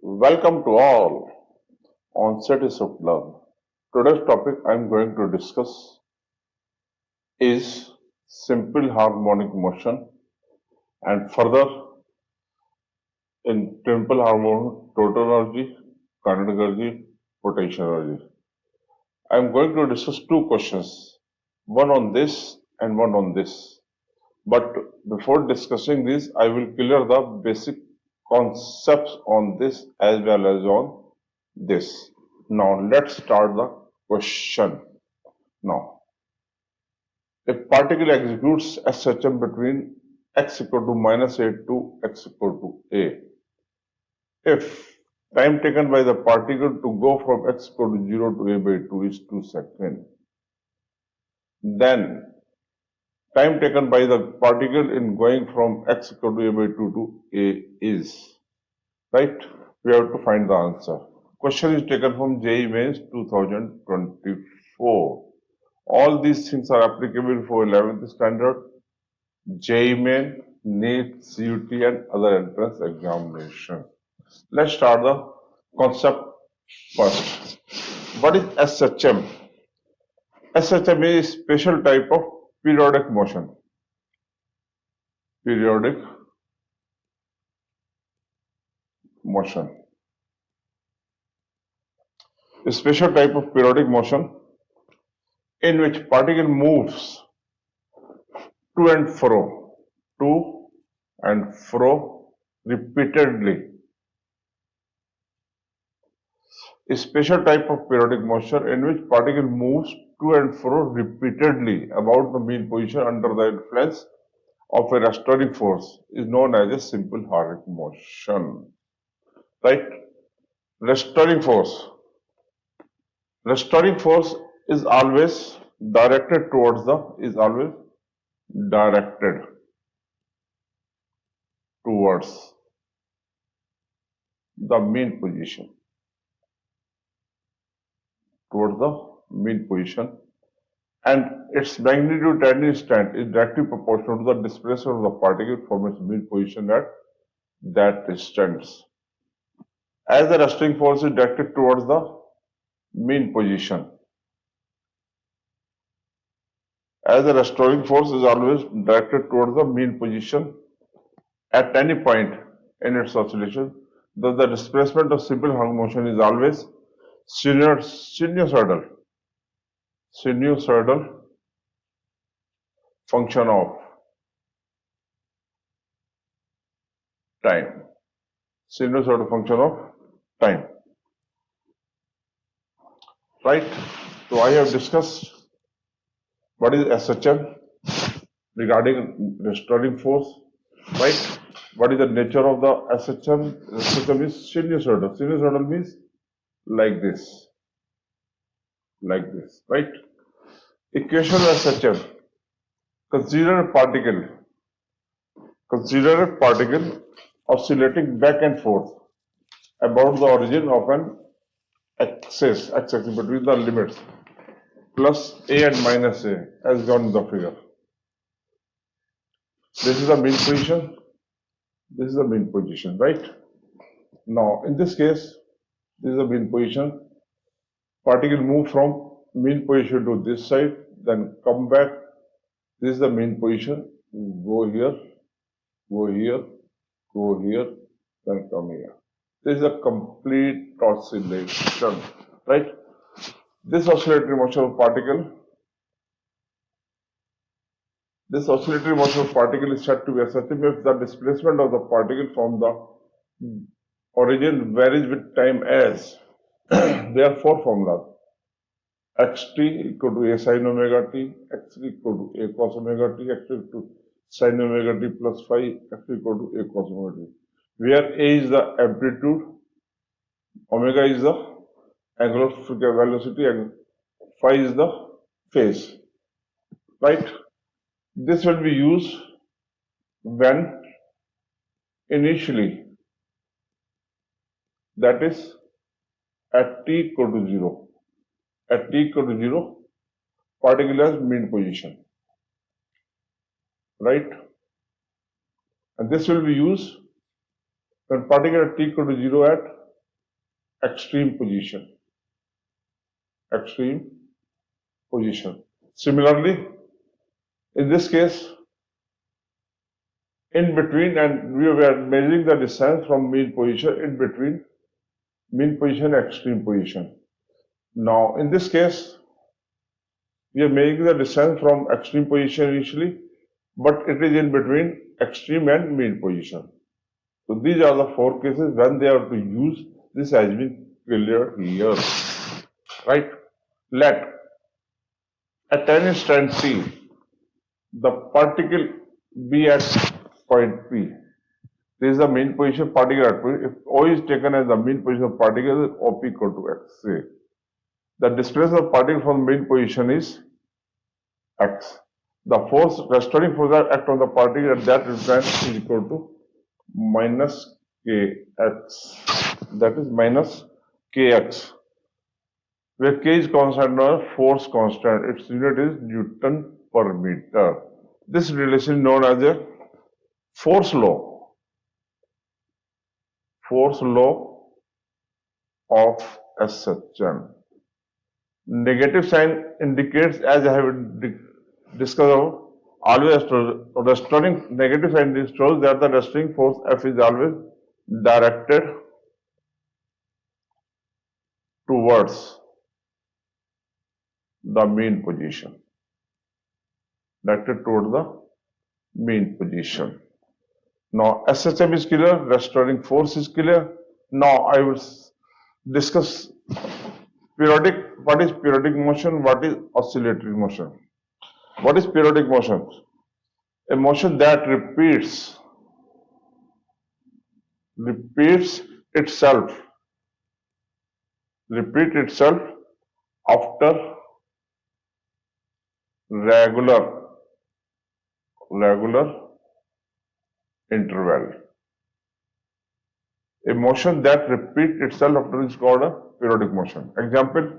Welcome to all on sethiswiftlearn. Today's topic I am going to discuss is simple harmonic motion and further in simple harmonic total energy, kinetic energy, potential energy. I am going to discuss two questions, one on this and one on this. But before discussing this, I will clear the basic concepts on this as well as on this. Now let's start the question. Now, a particle executes S.H.M between x equal to minus a to x equal to a. If time taken by the particle to go from x equal to 0 to a by 2 is 2 seconds, then time taken by the particle in going from x equal to a by 2 to a is, right? We have to find the answer. Question is taken from JEE Mains 2024. All these things are applicable for 11th standard, JEE Main, NEET, CUET and other entrance examination. Let's start the concept first. What is S.H.M? S.H.M is a special type of periodic motion. Periodic motion. A special type of periodic motion in which particle moves to and fro repeatedly. A special type of periodic motion in which particle moves to and fro repeatedly about the mean position under the influence of a restoring force is known as a simple harmonic motion. Right? Restoring force. Restoring force is always directed towards the mean position. And its magnitude at any instant is directly proportional to the displacement of the particle from its mean position at that distance. As the restoring force is directed towards the mean position, as the restoring force is always directed towards the mean position at any point in its oscillation, thus the displacement of simple harmonic motion is always sinusoidal function of time. Sinusoidal function of time. Right? So I have discussed what is S.H.M regarding restoring force. Right? What is the nature of the S.H.M? S.H.M is sinusoidal. Sinusoidal means like this. Right? Equation of S.H.M. Consider a particle oscillating back and forth about the origin of an axis between the limits plus a and minus a as given in the figure. This is the mean position. Right? Now, in this case, this is the mean position. Particle move from mean position to this side, then come back. This is the mean position. Go here, then come here. This is a complete oscillation, right? This oscillatory motion of particle is said to be S.H.M if the displacement of the particle from the origin varies with time as there are four formulas: xt equal to a sin omega t, x3 equal to a cos omega t, x2 equal to sin omega t plus phi, x3 equal to a cos omega t, where a is the amplitude, omega is the angular velocity, and phi is the phase. Right? This will be used when initially, that is at t equal to 0. At t equal to 0, particle has mean position. Right? And this will be used when particle at t equal to 0 at extreme position. Extreme position. Similarly, in this case, in between, and we were measuring the distance from mean position in between mean position and extreme position. Now, in this case, we are measuring the distance from extreme position initially, but it is in between extreme and mean position. So these are the four cases when they are to use. This has been cleared here, right? Let at any instant t, the particle be at point P. This is the mean position particle at P. If O is taken as the mean position of particle, then OP equal to X. Say the distance of particle from mean position is X. The force restoring force that act on the particle at that distance is equal to minus Kx. That is minus Kx. Where K is constant or force constant, its unit is Newton per meter. This relation is known as a force law. Force law of S.H.M. Negative sign indicates, as I have discussed, always restoring negative sign shows that the restoring force F is always directed towards the mean position. Directed towards the mean position. Now S.H.M is clear, restoring force is clear. Now I will discuss periodic. What is periodic motion? What is oscillatory motion? What is periodic motion? A motion that repeats itself after regular interval. A motion that repeats itself after is called a periodic motion. Example,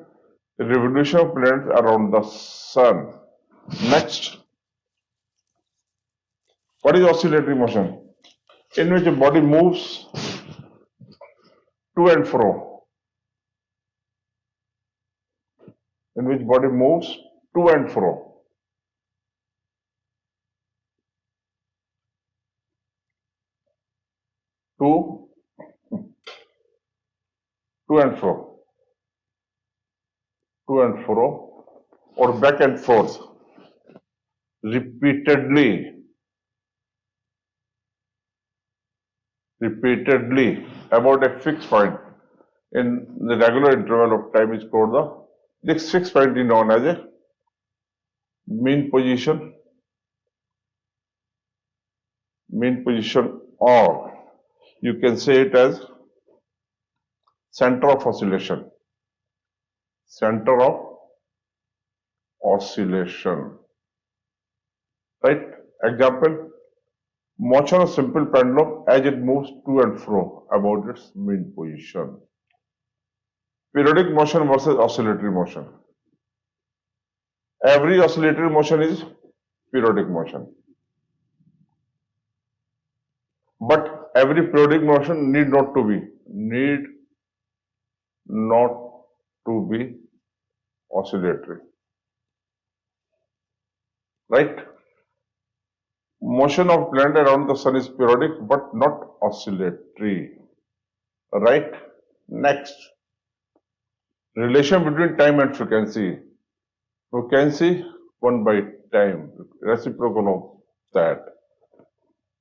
the revolution of planets around the sun. Next, what is oscillatory motion? In which a body moves to and fro. In which body moves to and fro. To and fro. To and fro or back and forth repeatedly about a fixed point in the regular interval of time is called this fixed point is known as a mean position, or you can say it as center of oscillation. Center of oscillation. Right? Example, motion of simple pendulum as it moves to and fro about its mean position. Periodic motion versus oscillatory motion. Every oscillatory motion is periodic motion. But every periodic motion need not to be oscillatory. Right? Motion of planet around the sun is periodic but not oscillatory. Right? Next, relation between time and frequency. Frequency 1 by time, reciprocal of that.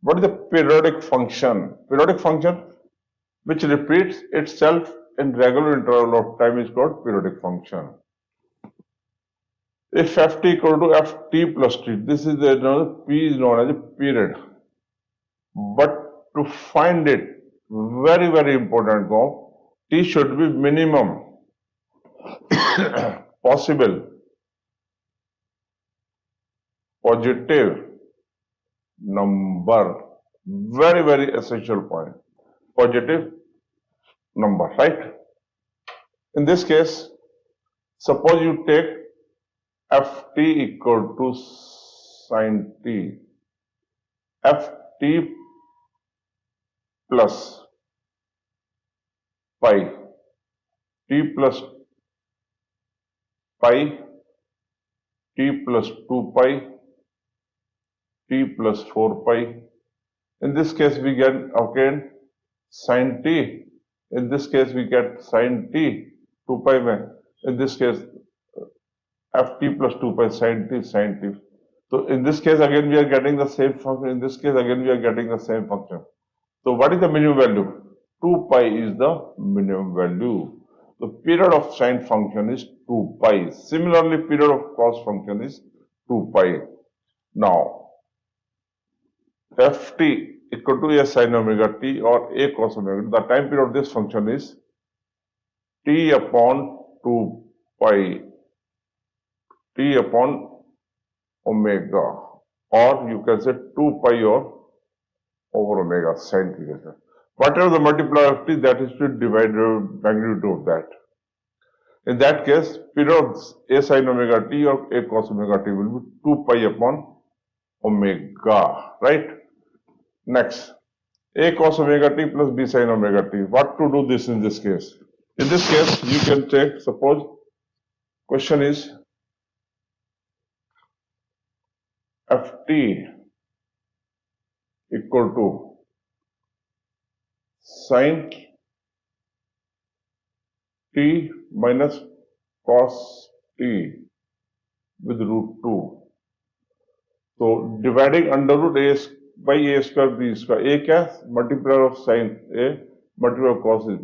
What is the periodic function? Periodic function which repeats itself in regular interval of time is called periodic function. If ft equal to ft plus t, this is p is known as a period. But to find it, very, very important, t should be minimum possible positive number. Very, very essential point. Positive number, right? In this case, suppose you take ft equal to sin t, ft plus pi t plus pi, t plus 2 pi, t plus 4 pi. In this case, we get again sin t. In this case, we get sin t, 2 pi mein. In this case, ft plus 2 pi sin t, sin t. So in this case, again, we are getting the same function. In this case, again, we are getting the same function. So what is the minimum value? 2 pi is the minimum value. The period of sine function is 2 pi. Similarly, period of cos function is 2 pi. Now, ft equal to a sin omega t or a cos omega t. The time period of this function is t upon 2 pi, t upon omega, or you can say 2 pi or over omega sin theta. Whatever the multiplier of t, that is to divide the magnitude of that. In that case, period of a sin omega t or a cos omega t will be 2 pi upon omega, right? Next, a cos omega t plus b sin omega t. What to do this in this case? In this case, you can take, suppose, question is ft equal to sin t minus cos t with root 2. So dividing under root a by a square b square. A क्या multiplier of sin a, multiplier of cos is.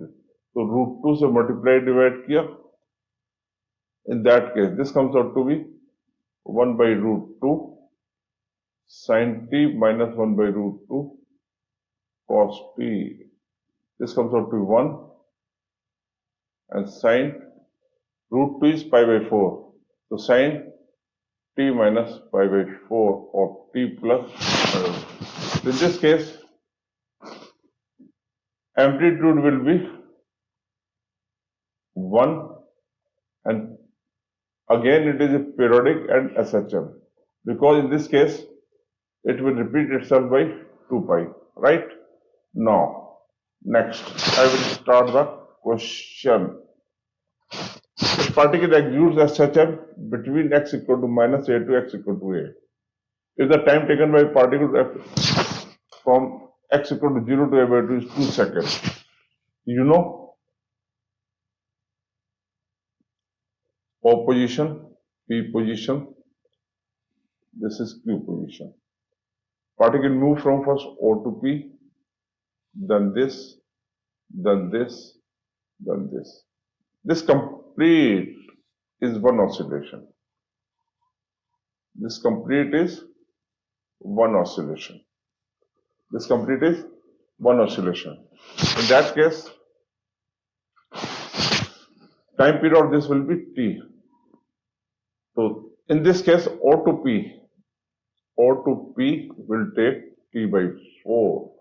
So root 2 से multiply divide किया. In that case, this comes out to be 1 by root 2 sin t minus 1 by root 2 cos t. This comes out to be 1, and sin root 2 is pi by 4. So sin t minus pi by 4 of t plus. In this case, amplitude will be 1, and again it is a periodic and S.H.M, because in this case it will repeat itself by 2 pi, right? Now, next I will start the question. If particle exudes S.H.M between x equal to minus a to x equal to a, if the time taken by particle from x equal to 0 to a by 2 is 2 seconds, you know, O position, P position, this is Q position. Particle move from first O to P, then this, then this, then this. This complete is one oscillation. This complete is one oscillation. This complete is one oscillation. In that case, time period of this will be T. So in this case, O to P will take T by 4.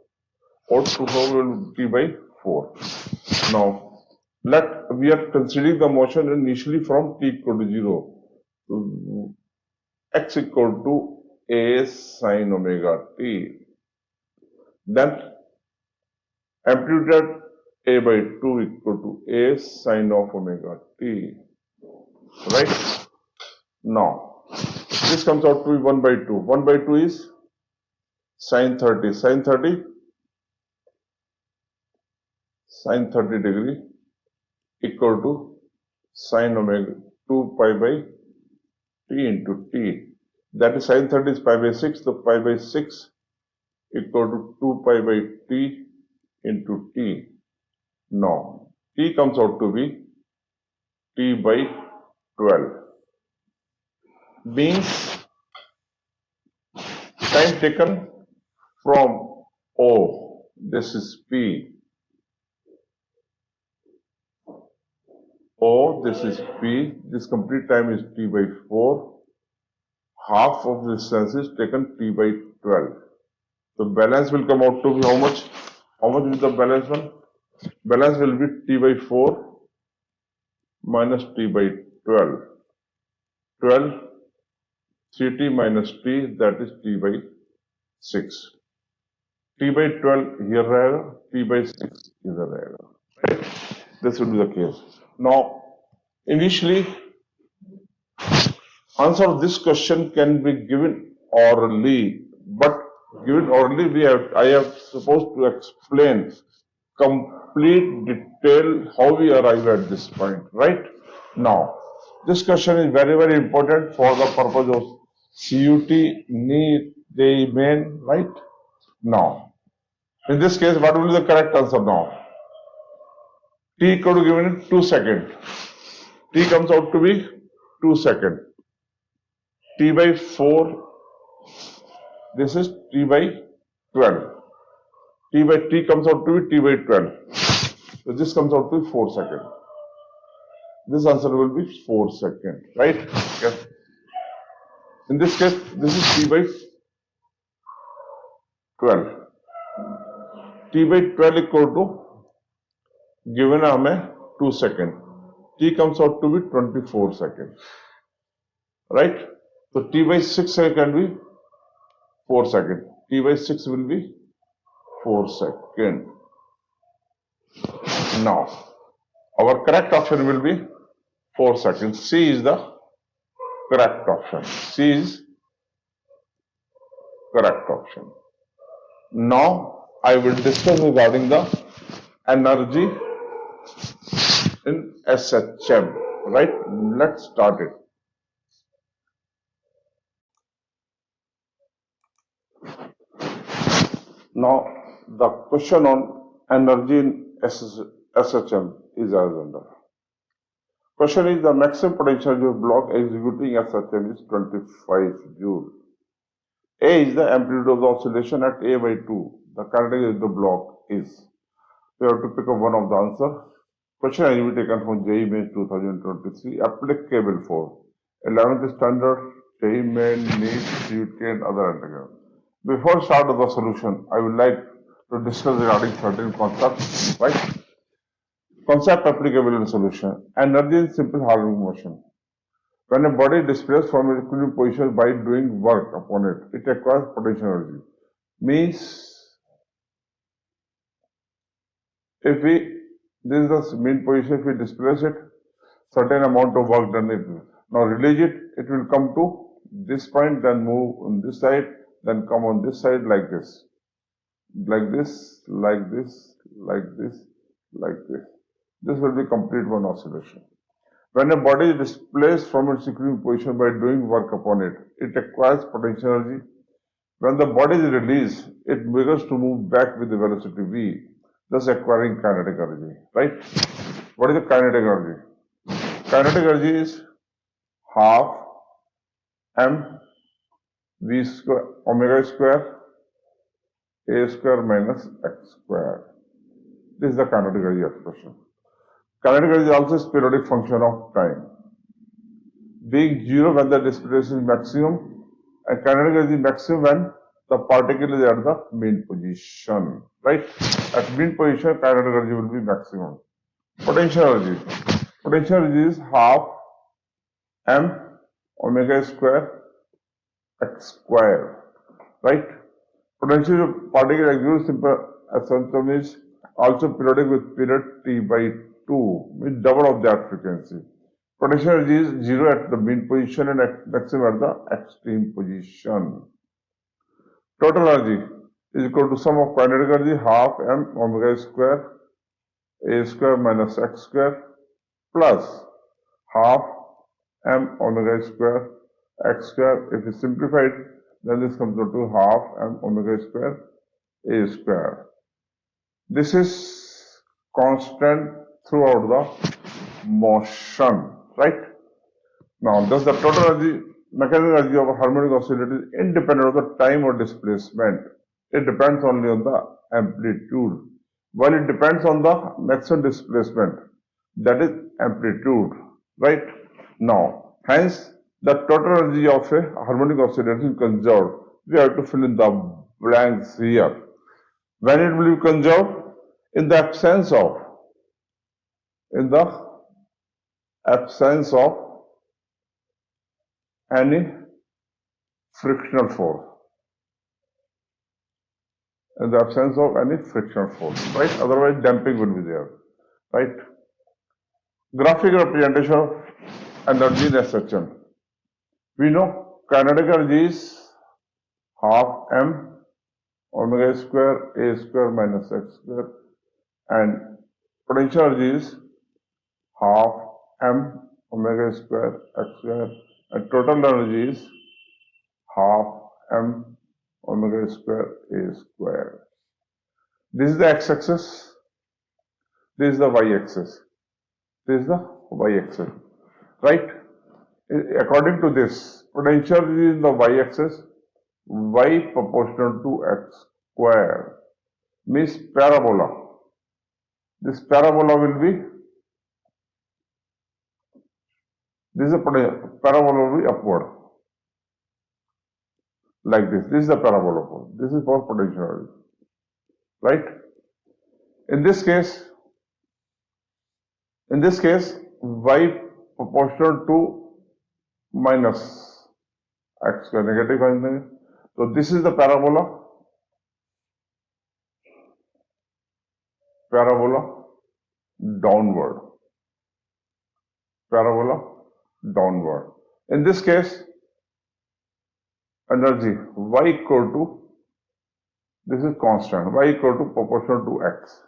O to 4 will T by 4. Now, we are considering the motion initially from T equal to 0. So, x equal to a sin omega t. Then amplitude a by 2 equal to a sin of omega t. Right? Now, this comes out to be 1 by 2. 1 by 2 is sin 30. Sin 30 degree equal to sin omega 2 pi by t into t. That is sin 30 is pi by 6. The pi by 6 equal to 2 pi by t into t. Now, t comes out to be t by 12. Means time taken from O, this is P. O, this is P. This complete time is t by 4. Half of the distance is taken t by 12. The balance will come out to be how much? How much is the balance one? Balance will be t by 4 minus t by 12. 12, 3t minus t, that is t by 6. t by 12 here रहेगा, t by 6 इधर रहेगा. Right? This will be the case. Now, initially, answer of this question can be given orally, but given orally, I have supposed to explain complete detail how we arrive at this point, right? Now, this question is very, very important for the purpose of CUT, NEET, JEE main, right? Now, in this case, what will be the correct answer now? T equal to given 2 seconds. T comes out to be 2 seconds. T by 4, this is T by 12. T comes out to be T by 12. So this comes out to be 4 seconds. This answer will be 4 seconds, right? Yes. In this case, this is T by 12. T by 12 equal to given हमें 2 seconds. T comes out to be 24 seconds, right? So T by 6 can be 4 seconds. T by 6 will be 4 seconds. Now, our correct option will be 4 seconds. C is the correct option. C is correct option. Now, I will discuss regarding the energy in S.H.M. Right? Let's start it. Now, the question on energy in S.H.M. is as under. Question is the maximum potential of block executing S.H.M. is 25 joule. A is the amplitude of the oscillation at A by 2. The kinetic energy of the block is. We have to pick up one of the answer. Question has been taken from JEE Main 2023, applicable for 11th standard, JEE Main, NEET, CUET and other undergraduate. Before start of the solution, I would like to discuss regarding certain concepts, right? Concept applicable in solution. Energy in simple harmonic motion. When a body displaces from its equilibrium position by doing work upon it, it acquires potential energy. Means, if this is the mean position, if we displace it, certain amount of work done it. Now release it, it will come to this point, then move on this side, then come on this side like this. Like this, like this, like this, like this. This will be complete one oscillation. When a body is displaced from its equilibrium position by doing work upon it, it acquires potential energy. When the body is released, it begins to move back with the velocity v, thus acquiring kinetic energy, right? What is the kinetic energy? Kinetic energy is half m v square omega square a square minus x square. This is the kinetic energy expression. Kinetic energy also is periodic function of time. Being 0 when the displacement is maximum, and kinetic energy maximum when the particle is at the mean position, right? At mean position, kinetic energy will be maximum. Potential energy. Potential energy is half m omega square x square, right? Potential of particle executes simple S.H.M. is also periodic with period t by 2, means double of that frequency. Potential energy is 0 at the mean position and maximum at the extreme position. Total energy is equal to sum of kinetic energy half m omega square a square minus x square plus half m omega square x square. If it's simplified, then this comes out to half m omega square a square. This is constant throughout the motion, right? Now, thus the total energy, mechanical energy of a harmonic oscillator is independent of the time or displacement. It depends only on the amplitude. While it depends on the maximum displacement, that is amplitude, right? Now, hence, the total energy of a harmonic oscillator is conserved. We have to fill in the blanks here. When it will be conserved? In the absence of any frictional force. In the absence of any frictional force, right? Otherwise, damping will be there, right? Graphic representation of energy in S.H.M. We know kinetic energy is half m omega square a square minus x square, and potential energy is half m omega square x square, and total energy is half m omega square a square. This is the x-axis, this is the y-axis, this is the y-axis, right? According to this, potential energy in the y-axis, y proportional to x square, means parabola. This parabola will be, this is a parabola will be upward, like this. This is the parabola. This is for potential energy, right? In this case, y proportional to minus x square, negative sign. So this is the parabola downward, In this case, energy y equal to, this is constant, y equal to proportional to x.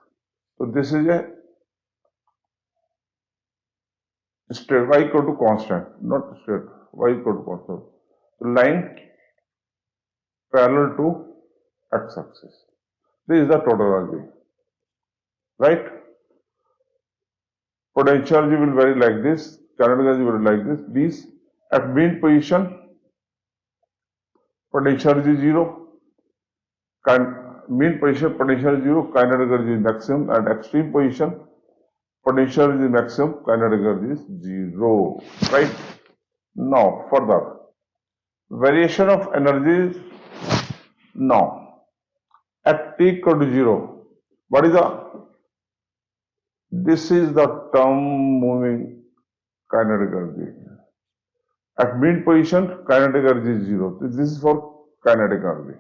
So this is a straight, y equal to constant, not straight, y equal to constant. Line parallel to x-axis. This is the total energy, right? Potential energy will vary like this, kinetic energy will vary like this. These at mean position, potential energy is 0, mean position potential is 0, kinetic energy is maximum. At extreme position, potential energy is maximum, kinetic energy is 0, right? Now further, variation of energies. Now at t equal to 0, what is the, this is the term moving kinetic energy. At mean position, kinetic energy is 0. This is for kinetic energy.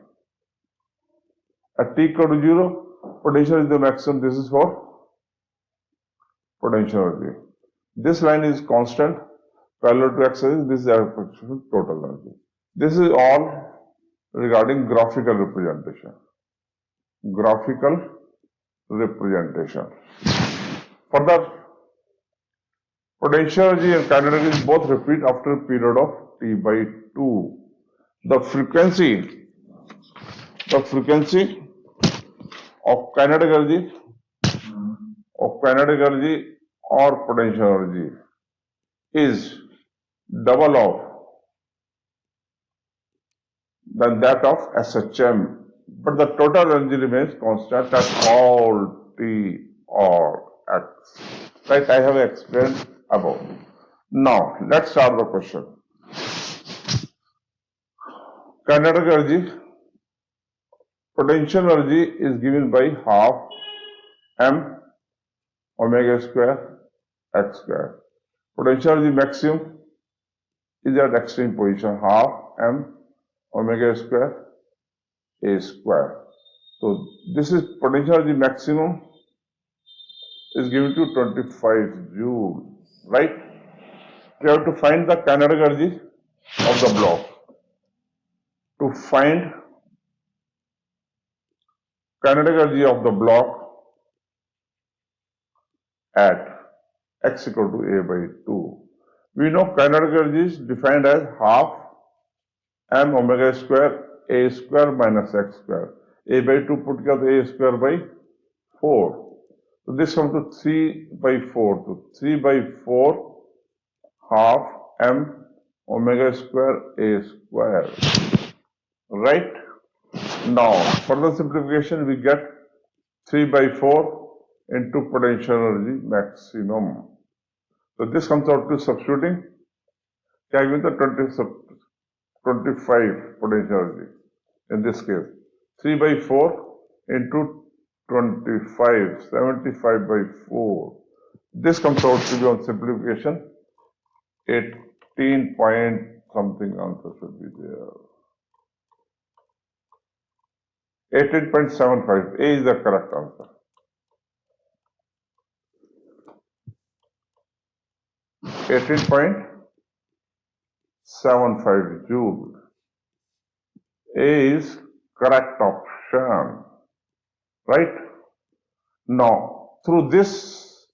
At t equal to 0, potential is the maximum. This is for potential energy. This line is constant, parallel to x-axis. This is the total energy. This is all regarding graphical representation. Further, potential energy and kinetic energy both repeat after a period of t by 2. The frequency of kinetic energy or potential energy is double of than that of S.H.M, but the total energy remains constant at all t or x. Right, I have explained above. Now, let's start the question. Kinetic energy, potential energy is given by half m omega square x square. Potential energy maximum is at extreme position, half m omega square a square. So this is potential energy maximum is given to 25 joule, right? We have to find the kinetic energy of the block. To find kinetic energy of the block at x equal to a by 2. We know kinetic energy is defined as half m omega square a square minus x square. A by 2 put together a square by 4. So this comes to 3 by 4. So 3 by 4 half m omega square a square. Right? Now, further simplification, we get 3 by 4 into potential energy maximum. So this comes out to substituting, with the 25 potential energy. In this case, 3 by 4 into 25, 75 by 4. This comes out to be on simplification, 18 point something answer should be there. 18.75. A is the correct answer. 18.75 joule. A is correct option, right? Now, through this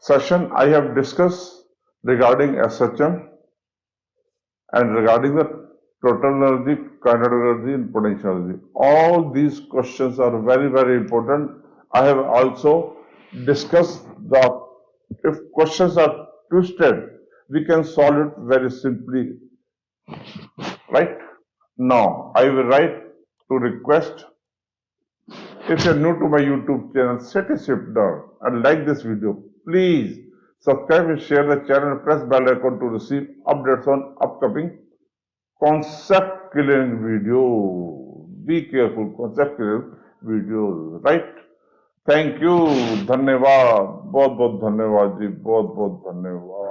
session, I have discussed regarding S.H.M and regarding the total energy, kinetic energy and potential energy. All these questions are very, very important. I have also discussed if questions are twisted, we can solve it very simply, right? Now, I will write to request, if you are new to my YouTube channel, sethiswiftlearn, and like this video, please subscribe and share the channel and press bell icon to receive updates on upcoming concept clearing video. Be careful, concept clearing videos, right? Thank you. धन्यवाद, बहुत बहुत धन्यवाद जी, बहुत बहुत धन्यवाद.